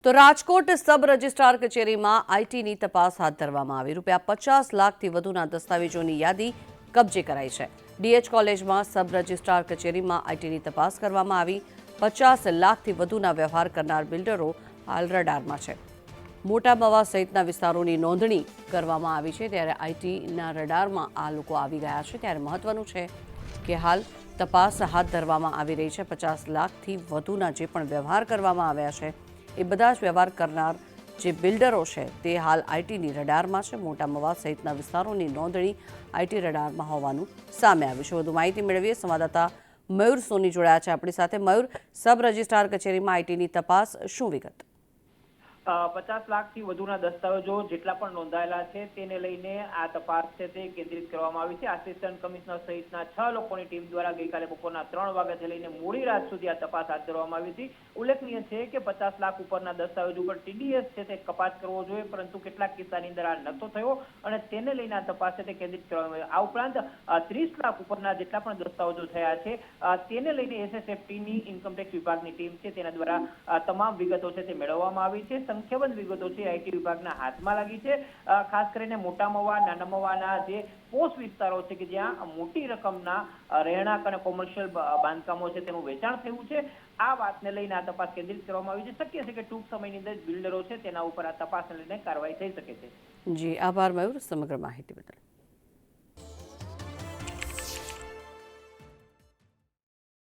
તો Rajkot sub registrar કચેરીમાં આઈટીની તપાસ હાથ ધરવામાં આવી ₹50 લાખથી વધુના દસ્તાવેજોની યાદી કબજે કરાઈ છે। ડીએચ કોલેજમાં સબ રજિસ્ટ્રાર કચેરીમાં આઈટીની તપાસ કરવામાં આવી। 50 લાખથી વધુના વ્યવહાર કરનાર બિલ્ડરો હાલ રડારમાં છે। મોટા મવા સહિતના વિસ્તારોની નોંધણી કરવામાં આવી છે, ત્યારે આઈટીના રડારમાં આ લોકો આવી ગયા છે। ત્યારે મહત્વનું છે કે હાલ તપાસ હાથ ધરવામાં આવી રહી છે। 50 લાખથી વધુના જે પણ વ્યવહાર કરવામાં આવ્યા છે એ બધા જ વ્યવહાર કરનાર જે બિલ્ડરો છે તે હાલ આઈટીની રડારમાં છે। મોટા મવા સહિતના વિસ્તારોની નોંધણી આઈટી રડારમાં હોવાનું સામે આવ્યું છે। વધુ માહિતી મેળવીએ સંવાદદાતા મયુર સોની જોડાયા છે આપણી સાથે। મયુર, સબ રજિસ્ટ્રાર કચેરીમાં આઈટીની તપાસ, શું વિગત? 50 લાખથી વધુના દસ્તાવેજો જેટલા પણ નોંધાયેલા છે તેને લઈને આ તપાસ છે તે કેન્દ્રિત કરવામાં આવી છે। આસિસ્ટન્ટ કમિશનર સહિતના 6 લોકોની ટીમ દ્વારા ગઈકાલે બપોરના 3 વાગ્યાથી લઈને મોડી રાત સુધી આ તપાસ હાથ ધરવામાં આવી હતી। ઉલ્લેખનીય છે કે 50 લાખ ઉપરના દસ્તાવેજો ઉપર ટીડીએસ છે તે કપાત કરવો જોઈએ, પરંતુ કેટલાક કિસ્સાની અંદર આ નતો થયો અને તેને લઈને આ તપાસ છે તે કેન્દ્રિત કરવામાં આવી। આ ઉપરાંત 30 લાખ ઉપરના જેટલા પણ દસ્તાવેજો થયા છે તેને લઈને એસએસએફટીની ઇન્કમટેક્સ વિભાગની ટીમ છે તેના દ્વારા તમામ વિગતો છે તે મેળવવામાં આવી છે। સંખ્યાબંધ વિગતો છે આઈટી વિભાગના હાથમાં લાગી છે। ખાસ કરીને મોટા મવા, નાના મવાના જે પોસ્ટ વિસ્તારો છે કે જ્યાં મોટી રકમના રહેણાંક અને કોમર્શિયલ બાંધકામો છે તેનું વેચાણ થયું છે, આ વાતને લઈને આ તપાસ કેન્દ્રિત કરવામાં આવી છે। શક્ય છે કે ટૂંક સમયની અંદર બિલ્ડરો છે તેના ઉપર આ તપાસને લઈને કાર્યવાહી થઈ શકે છે। જી, આભાર મયુર સમગ્ર માહિતી બદલ।